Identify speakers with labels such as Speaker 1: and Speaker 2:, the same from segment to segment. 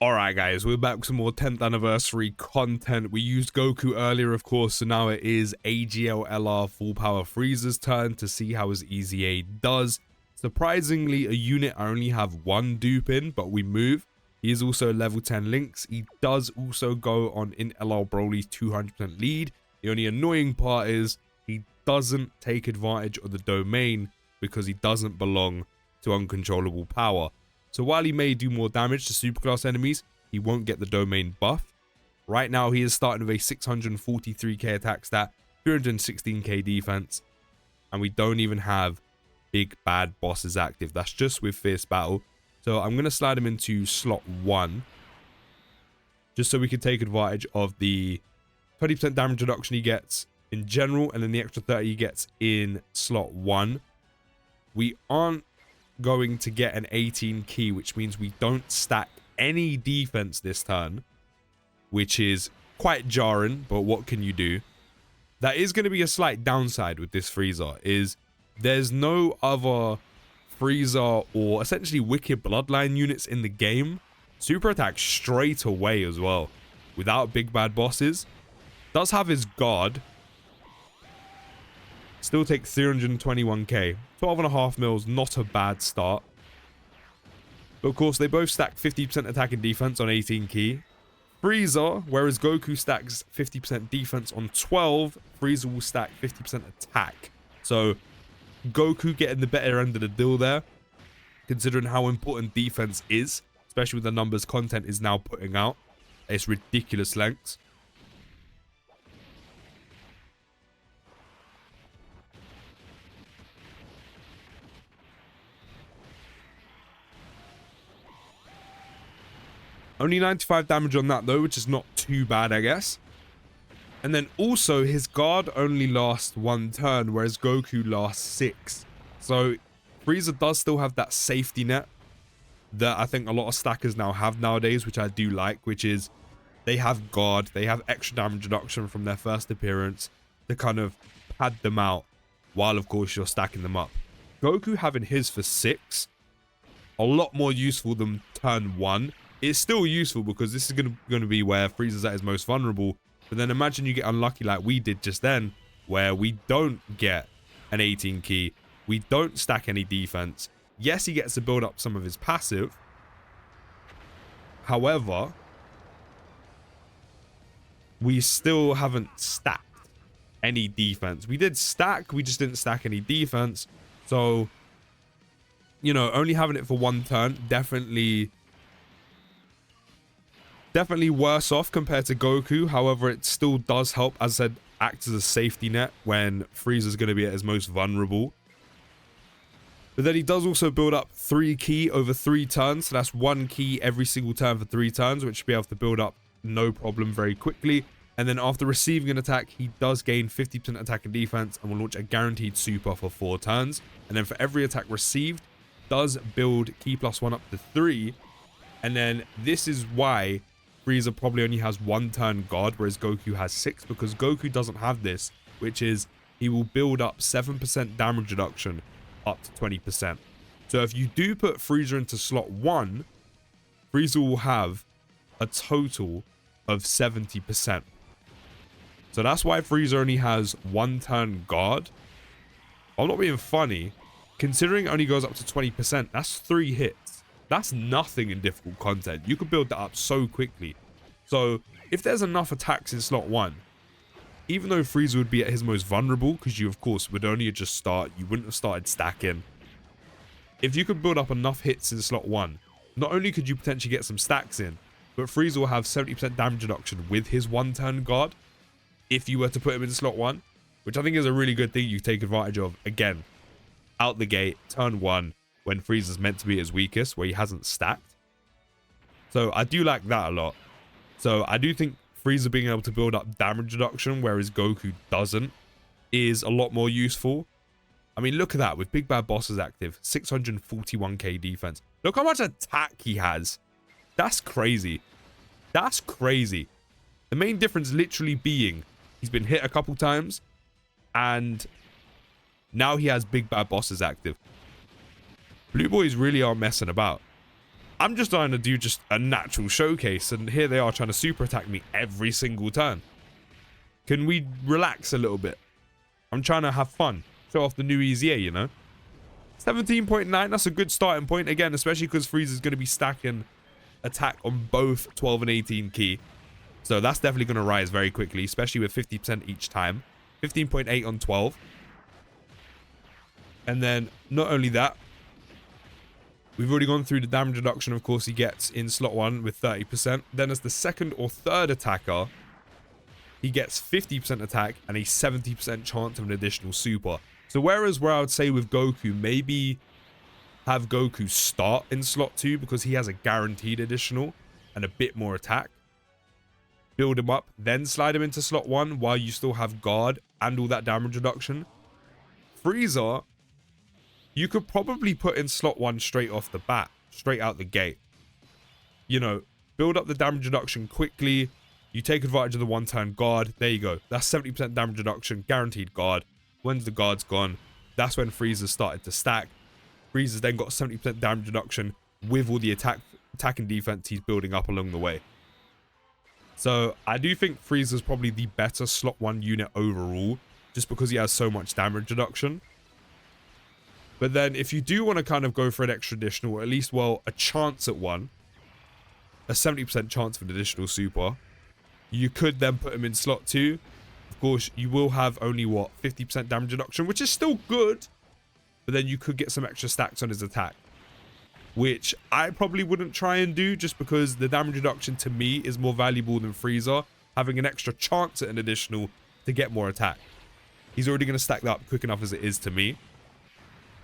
Speaker 1: Alright guys, we're back with some more 10th anniversary content. We used Goku earlier, of course, so now it is AGL LR full power Frieza's turn to see how his EZA does. Surprisingly, a unit I only have one dupe in, but we move. He is also level 10 links. He does also go on in LR Broly's 200% lead. The only annoying part is he doesn't take advantage of the domain because he doesn't belong to uncontrollable power. So while he may do more damage to superclass enemies, he won't get the domain buff. Right now, he is starting with a 643k attack stat, 316k defense, and we don't even have big bad bosses active. That's just with Fierce Battle. So I'm going to slide him into slot 1, just so we can take advantage of the 20% damage reduction he gets in general, and then the extra 30 he gets in slot 1. We aren't going to get an 18 key, which means we don't stack any defense this turn, which is quite jarring, but what can you do? That is going to be a slight downside with this Frieza, is there's no other Frieza or essentially Wicked Bloodline units in the game. Super attack straight away as well, without big bad bosses. Does have his guard. Still takes 321k. 12.5 mils, not a bad start. But of course, they both stack 50% attack and defense on 18 key. Frieza, whereas Goku stacks 50% defense on 12, Frieza will stack 50% attack. So Goku getting the better end of the deal there, considering how important defense is, especially with the numbers content is now putting out. It's ridiculous lengths. Only 95 damage on that though, which is not too bad, I guess. And then also his guard only lasts 1 turn, whereas Goku lasts 6. So Frieza does still have that safety net that I think a lot of stackers now have nowadays, which I do like, which is they have guard, they have extra damage reduction from their first appearance to kind of pad them out while of course you're stacking them up. Goku having his for 6, a lot more useful than turn 1. It's still useful because this is going to be where Frieza's at his most vulnerable. But then imagine you get unlucky like we did just then, where we don't get an 18 key. We don't stack any defense. Yes, he gets to build up some of his passive. However, we still haven't stacked any defense. We did stack, we just didn't stack any defense. So, you know, only having it for 1 turn, definitely worse off compared to Goku. However, it still does help, as I said, act as a safety net when Frieza's going to be at his most vulnerable. But then he does also build up 3 key over 3 turns. So that's 1 key every single turn for 3 turns, which should be able to build up no problem very quickly. And then after receiving an attack, he does gain 50% attack and defense and will launch a guaranteed super for 4 turns. And then for every attack received, does build key +1 up to 3. And then this is why Frieza probably only has 1 turn guard, whereas Goku has 6, because Goku doesn't have this, which is he will build up 7% damage reduction up to 20%. So if you do put Frieza into slot 1, Frieza will have a total of 70%. So that's why Frieza only has 1 turn guard. I'm not being funny. Considering it only goes up to 20%, that's 3 hits. That's nothing in difficult content. You could build that up so quickly. So if there's enough attacks in slot 1, even though Frieza would be at his most vulnerable, because you of course would only just start, you wouldn't have started stacking. If you could build up enough hits in slot 1, not only could you potentially get some stacks in, but Frieza will have 70% damage reduction with his 1 turn guard if you were to put him in slot 1, which I think is a really good thing you take advantage of. Again, out the gate, turn 1, when Frieza's meant to be his weakest, where he hasn't stacked. So I do like that a lot. So I do think Frieza being able to build up damage reduction, whereas Goku doesn't, is a lot more useful. I mean, look at that, with big bad bosses active, 641k defense. Look how much attack he has. That's crazy. That's crazy. The main difference literally being he's been hit a couple times, and now he has big bad bosses active. Blue boys really are messing about. I'm just trying to do just a natural showcase, and here they are trying to super attack me every single turn. Can we relax a little bit? I'm trying to have fun. Show off the new EZA, you know? 17.9, that's a good starting point. Again, especially because Frieza's going to be stacking attack on both 12 and 18 key. So that's definitely going to rise very quickly, especially with 50% each time. 15.8 on 12. And then, not only that, we've already gone through the damage reduction, of course, he gets in slot 1 with 30%. Then as the second or third attacker, he gets 50% attack and a 70% chance of an additional super. So whereas where I would say with Goku, maybe have Goku start in slot 2 because he has a guaranteed additional and a bit more attack. Build him up, then slide him into slot 1 while you still have guard and all that damage reduction. Frieza, you could probably put in slot 1 straight off the bat, straight out the gate. You know, build up the damage reduction quickly. You take advantage of the one-turn guard. There you go. That's 70% damage reduction, guaranteed guard. Once the guard's gone, that's when Frieza started to stack. Frieza's then got 70% damage reduction with all the attack and defense he's building up along the way. So I do think Frieza's probably the better slot 1 unit overall, just because he has so much damage reduction. But then if you do want to kind of go for an extra additional, or at least, well, a chance at one, a 70% chance of an additional super, you could then put him in slot 2. Of course, you will have only, what, 50% damage reduction, which is still good. But then you could get some extra stacks on his attack, which I probably wouldn't try and do, just because the damage reduction to me is more valuable than Frieza having an extra chance at an additional to get more attack. He's already going to stack that up quick enough as it is to me.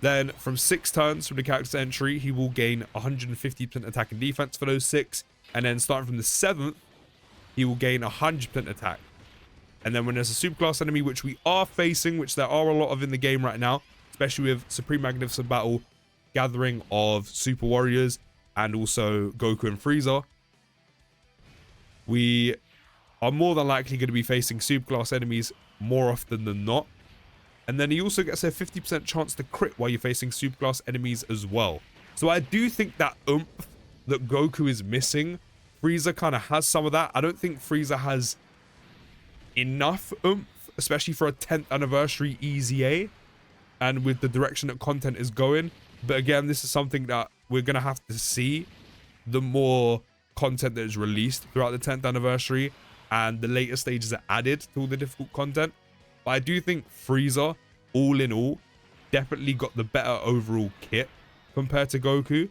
Speaker 1: Then from 6 turns from the character entry, he will gain 150% attack and defense for those 6. And then starting from the 7th, he will gain 100% attack. And then when there's a superclass enemy, which we are facing, which there are a lot of in the game right now, especially with Supreme Magnificent Battle, gathering of Super Warriors, and also Goku and Frieza, we are more than likely going to be facing superclass enemies more often than not. And then he also gets a 50% chance to crit while you're facing superclass enemies as well. So I do think that oomph that Goku is missing, Frieza kind of has some of that. I don't think Frieza has enough oomph, especially for a 10th anniversary EZA, and with the direction that content is going. But again, this is something that we're going to have to see the more content that is released throughout the 10th anniversary and the later stages are added to all the difficult content. But I do think Frieza, all in all, definitely got the better overall kit compared to Goku.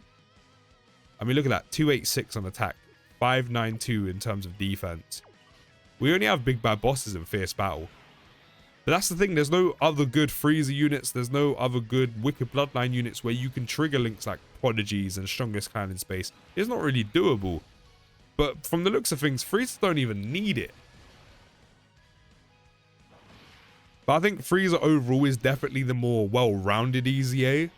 Speaker 1: I mean, look at that. 286 on attack, 592 in terms of defense. We only have big bad bosses in Fierce Battle. But that's the thing, there's no other good Frieza units, there's no other good Wicked Bloodline units where you can trigger links like Prodigies and Strongest Clan in Space. It's not really doable. But from the looks of things, Frieza don't even need it. But I think Frieza overall is definitely the more well-rounded EZA.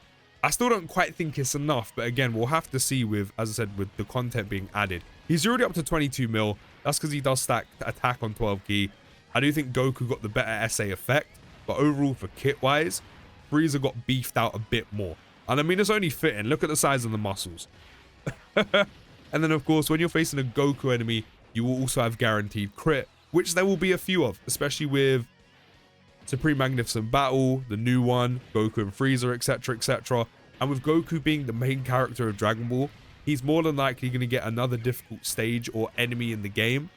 Speaker 1: I still don't quite think it's enough, but again, we'll have to see with, as I said, with the content being added. He's already up to 22 mil. That's because he does stack attack on 12 key. I do think Goku got the better SA effect, but overall for kit-wise, Frieza got beefed out a bit more. And I mean, it's only fitting. Look at the size of the muscles. And then, of course, when you're facing a Goku enemy, you will also have guaranteed crit, which there will be a few of, especially with Supreme Magnificent Battle, the new one, Goku and Frieza, etc., etc. And with Goku being the main character of Dragon Ball, he's more than likely going to get another difficult stage or enemy in the game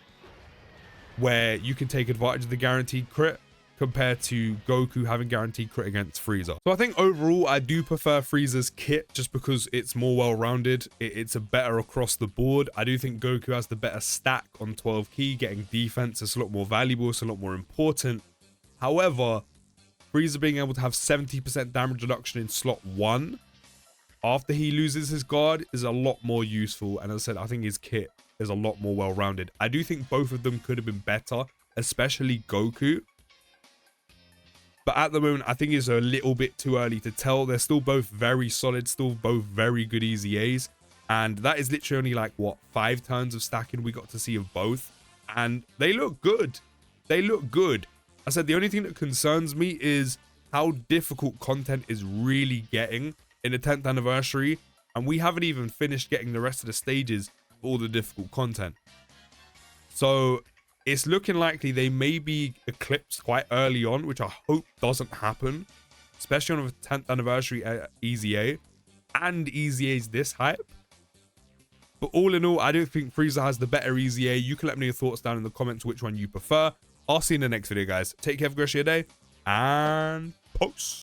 Speaker 1: where you can take advantage of the guaranteed crit compared to Goku having guaranteed crit against Frieza. So I think overall I do prefer Frieza's kit just because it's more well-rounded. It's a better across the board. I do think Goku has the better stack on 12 key. Getting defense is a lot more valuable. It's a lot more important. However, Frieza being able to have 70% damage reduction in slot 1 after he loses his guard is a lot more useful. And as I said, I think his kit is a lot more well-rounded. I do think both of them could have been better, especially Goku. But at the moment, I think it's a little bit too early to tell. They're still both very solid, still both very good EZAs. And that is literally only like, what, 5 turns of stacking we got to see of both. And they look good. They look good. I said the only thing that concerns me is how difficult content is really getting in the 10th anniversary. And we haven't even finished getting the rest of the stages for all the difficult content. So it's looking likely they may be eclipsed quite early on, which I hope doesn't happen, especially on the 10th anniversary EZA, and EZA's this hype. But all in all, I don't think Frieza has the better EZA. You can let me know your thoughts down in the comments which one you prefer. I'll see you in the next video, guys. Take care, have a great day, and peace.